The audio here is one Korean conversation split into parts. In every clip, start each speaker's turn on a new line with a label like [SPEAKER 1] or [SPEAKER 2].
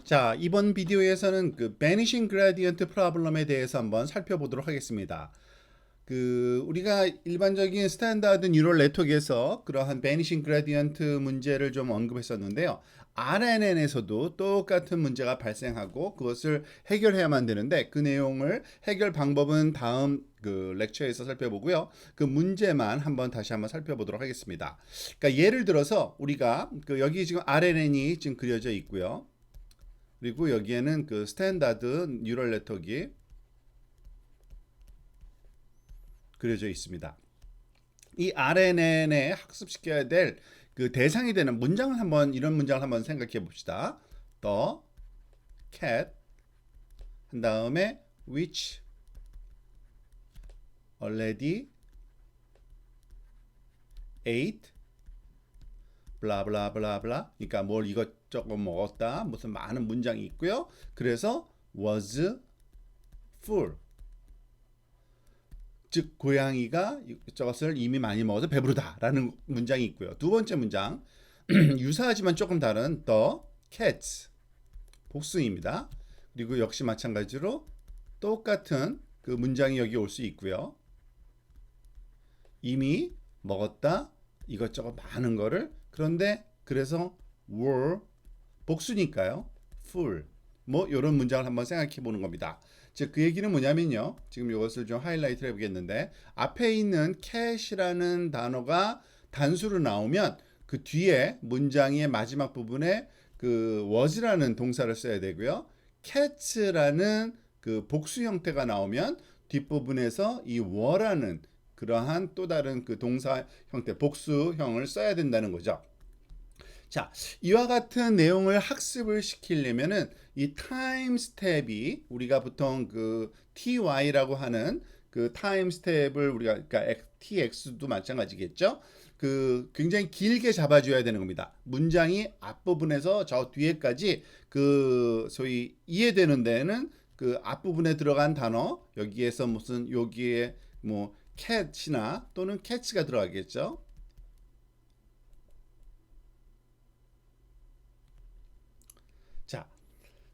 [SPEAKER 1] 자, 이번 비디오에서는 그 Vanishing Gradient Problem에 대해서 한번 살펴보도록 하겠습니다. 우리가 일반적인 스탠다드 뉴럴 네트워크에서 그러한 Vanishing Gradient 문제를 좀 언급했었는데요. RNN에서도 똑같은 문제가 발생하고 그것을 해결해야만 되는데 그 내용을 해결 방법은 다음 렉처에서 살펴보고요. 그 문제만 다시 한번 살펴보도록 하겠습니다. 그러니까 예를 들어서 우리가 여기 지금 RNN이 지금 그려져 있고요. 그리고 여기에는 그 스탠다드 뉴럴 네트워크가 그려져 있습니다. 이 RNN에 학습시켜야 될 그 대상이 되는 문장을 이런 문장을 한번 생각해 봅시다. The cat 한 다음에 which already ate 블라블라블라블라. 그러니까 뭘 이것저것 먹었다. 무슨 많은 문장이 있고요. 그래서 was full. 즉 고양이가 저것을 이미 많이 먹어서 배부르다라는 문장이 있고요. 두 번째 문장 유사하지만 조금 다른 the cats 복수입니다. 그리고 역시 마찬가지로 똑같은 그 문장이 여기 올 수 있고요. 이미 먹었다 이것저것 많은 거를 그런데 그래서 were 복수니까요. full 뭐 이런 문장을 한번 생각해 보는 겁니다. 즉 그 얘기는 뭐냐면요. 지금 이것을 좀 하이라이트를 해보겠는데 앞에 있는 cat이라는 단어가 단수로 나오면 그 뒤에 문장의 마지막 부분에 그 was라는 동사를 써야 되고요. cats라는 그 복수 형태가 나오면 뒷부분에서 이 were라는 그러한 또 다른 그 동사 형태 복수형을 써야 된다는 거죠. 자, 이와 같은 내용을 학습을 시키려면은 이 타임 스텝이 우리가 보통 그 ty라고 하는 그 타임 스텝을 우리가 그러니까 tx도 마찬가지겠죠. 그 굉장히 길게 잡아줘야 되는 겁니다. 문장이 앞부분에서 저 뒤에까지 그 소위 이해되는 데는 그 앞부분에 들어간 단어 여기에서 무슨 여기에 뭐 cat이나 또는 cat가 들어가겠죠. 자,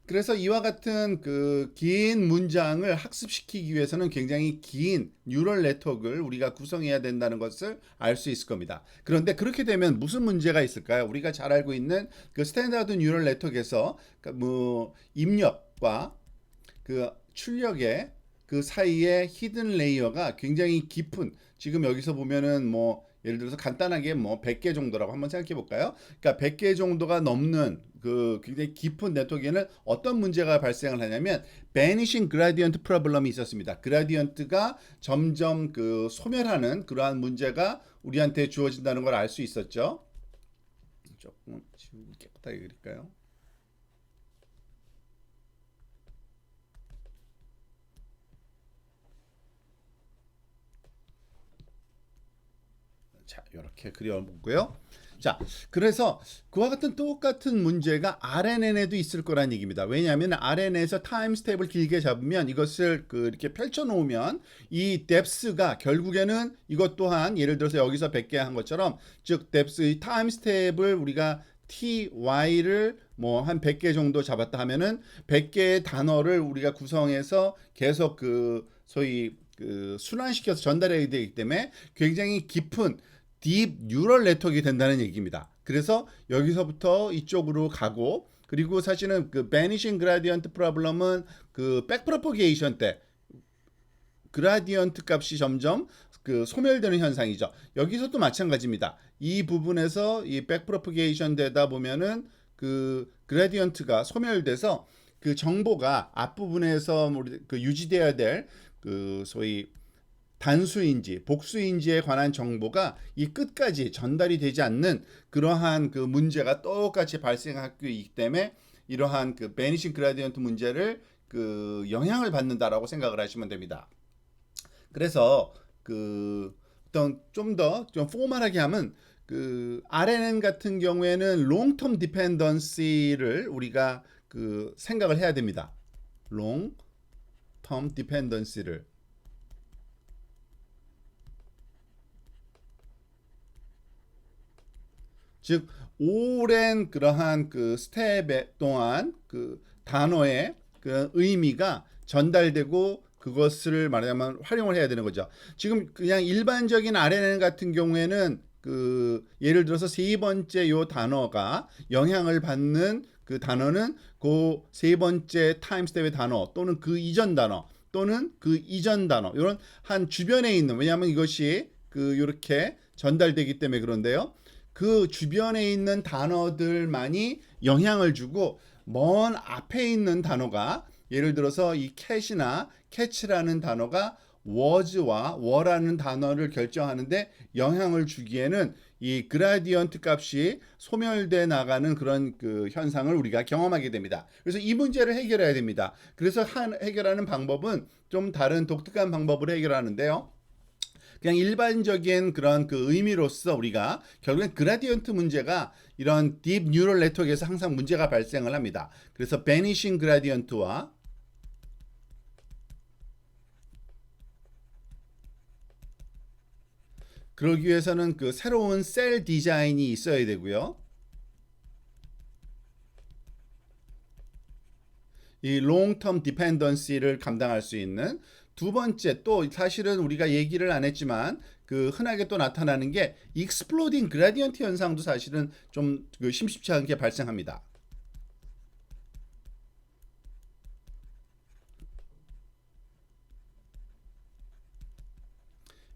[SPEAKER 1] 그래서 이와 같은 그 긴 문장을 학습시키기 위해서는 굉장히 긴 뉴럴 네트워크를 우리가 구성해야 된다는 것을 알 수 있을 겁니다. 그런데 그렇게 되면 무슨 문제가 있을까요? 우리가 잘 알고 있는 그 스탠다드 뉴럴 네트워크에서 뭐 입력과 그 출력의 그 사이에 히든 레이어가 굉장히 깊은 지금 여기서 보면은 뭐 예를 들어서 간단하게 뭐 100개 정도라고 한번 생각해 볼까요? 그러니까 100개 정도가 넘는 그 굉장히 깊은 네트워크에는 어떤 문제가 발생을 하냐면 vanishing gradient problem이 있었습니다. 그라디언트가 점점 그 소멸하는 그러한 문제가 우리한테 주어진다는 걸 알 수 있었죠. 조금 지우고 깨끗하게 그릴까요? 자, 이렇게 그려보고요. 자, 그래서 그와 같은 똑같은 문제가 RNN에도 있을 거란 얘기입니다. 왜냐하면 RNN에서 타임 스텝을 길게 잡으면 이것을 이렇게 펼쳐 놓으면 이 depth가 결국에는 이것 또한 예를 들어서 여기서 100개 한 것처럼 즉 depth 타임 스텝을 우리가 ty를 뭐 한 100개 정도 잡았다 하면은 100개의 단어를 우리가 구성해서 계속 그 소위 그 순환시켜서 전달해야 되기 때문에 굉장히 깊은 딥 뉴럴 네트워크가 된다는 얘기입니다. 그래서 여기서부터 이쪽으로 가고 그리고 사실은 그 vanishing gradient problem은 그 backpropagation 때 그라디언트 값이 점점 그 소멸되는 현상이죠. 여기서도 마찬가지입니다. 이 부분에서 이 백프로퍼게이션 되다 보면은 그 그라디언트가 소멸돼서 그 정보가 앞부분에서 우리 그 유지돼야 될 그 소위 단수인지 복수인지에 관한 정보가 이 끝까지 전달이 되지 않는 그러한 그 문제가 똑같이 발생하기 때문에 이러한 그 베니싱 그라디언트 문제를 그 영향을 받는다라고 생각을 하시면 됩니다. 그래서 그 어떤 좀 더 좀 포멀하게 하면 그 RNN 같은 경우에는 롱텀 디펜던시를 우리가 그 생각을 해야 됩니다. 롱텀 디펜던시를 즉 오랜 그러한 그 스텝 동안 그 단어의 그 의미가 전달되고 그것을 말하자면 활용을 해야 되는 거죠. 지금 그냥 일반적인 RNN 같은 경우에는 그 예를 들어서 세 번째 요 단어가 영향을 받는 그 단어는 그 세 번째 타임 스텝의 단어 또는 그 이전 단어 또는 그 이전 단어 이런 한 주변에 있는 왜냐하면 이것이 그 이렇게 전달되기 때문에 그런데요. 그 주변에 있는 단어들만이 영향을 주고 먼 앞에 있는 단어가 예를 들어서 이 cat이나 catch라는 단어가 was와 were라는 단어를 결정하는데 영향을 주기에는 이 그라디언트 값이 소멸돼 나가는 그런 그 현상을 우리가 경험하게 됩니다. 그래서 이 문제를 해결해야 됩니다. 그래서 해결하는 방법은 좀 다른 독특한 방법으로 해결하는데요. 그냥 일반적인 그런 그 의미로서 우리가 결국엔 그라디언트 문제가 이런 딥 뉴럴 네트워크에서 항상 문제가 발생을 합니다. 그래서 베니싱 그라디언트와 그러기 위해서는 그 새로운 셀 디자인이 있어야 되고요. 이 롱텀 디펜던시를 감당할 수 있는 두 번째 또 사실은 우리가 얘기를 안 했지만 그 흔하게 또 나타나는 게 익스플로딩 그라디언트 현상도 사실은 좀 그 심심치 않게 발생합니다.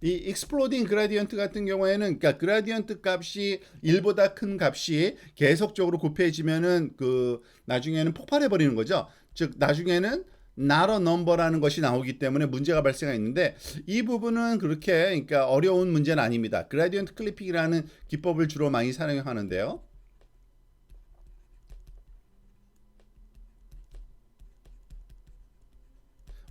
[SPEAKER 1] 이 익스플로딩 그라디언트 같은 경우에는 그러니까 그라디언트 값이 1보다 큰 값이 계속적으로 곱해지면은 그 나중에는 폭발해 버리는 거죠. 즉 나중에는 not a number라는 것이 나오기 때문에 문제가 발생했는데 이 부분은 그렇게 그러니까 어려운 문제는 아닙니다. 그라디언트 클리핑이라는 기법을 주로 많이 사용하는데요.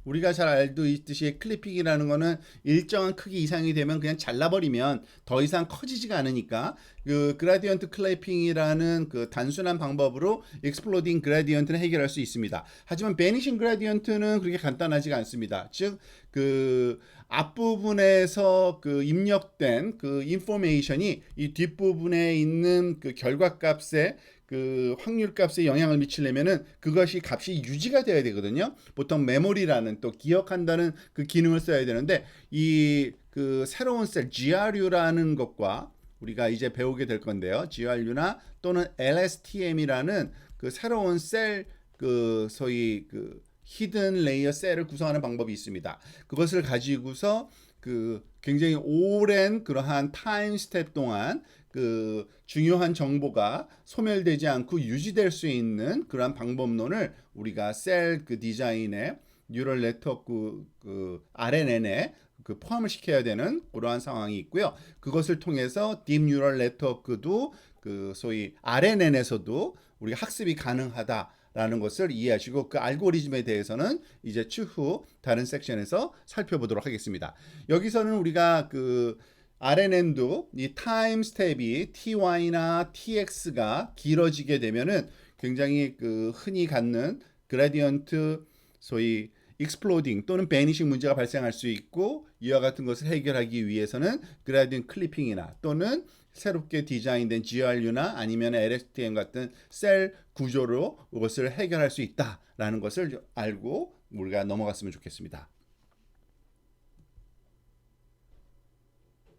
[SPEAKER 1] 우리가 잘 알고 있듯이 클리핑이라는 거는 일정한 크기 이상이 되면 그냥 잘라버리면 더 이상 커지지가 않으니까 그 그라디언트 클리핑이라는 그 단순한 방법으로 익스플로딩 그라디언트는 해결할 수 있습니다. 하지만 베니싱 그라디언트는 그렇게 간단하지가 않습니다. 즉 그 앞부분에서 그 입력된 그 인포메이션이 이 뒷부분에 있는 그 결과값에 그 확률값에 영향을 미치려면은 그것이 값이 유지가 돼야 되거든요. 보통 메모리라는 또 기억한다는 그 기능을 써야 되는데 이 그 새로운 셀 GRU라는 것과 우리가 이제 배우게 될 건데요. GRU나 또는 LSTM이라는 그 새로운 셀 그 소위 그 히든 레이어 셀을 구성하는 방법이 있습니다. 그것을 가지고서 그 굉장히 오랜 그러한 타임 스텝 동안 그 중요한 정보가 소멸되지 않고 유지될 수 있는 그러한 방법론을 우리가 셀 그 디자인에 뉴럴 네트워크 그 RNN에 그 포함을 시켜야 되는 그러한 상황이 있고요. 그것을 통해서 딥 뉴럴 네트워크도 그 소위 RNN에서도 우리가 학습이 가능하다라는 것을 이해하시고 그 알고리즘에 대해서는 이제 추후 다른 섹션에서 살펴보도록 하겠습니다. 여기서는 우리가 그 RNN도 이 타임 스텝이 TY나 TX가 길어지게 되면은 굉장히 그 흔히 갖는 그라디언트 소위 익스플로딩 또는 베니싱 문제가 발생할 수 있고 이와 같은 것을 해결하기 위해서는 그라디언트 클리핑이나 또는 새롭게 디자인된 GRU나 아니면 LSTM 같은 셀 구조로 이것을 해결할 수 있다라는 것을 알고 우리가 넘어갔으면 좋겠습니다.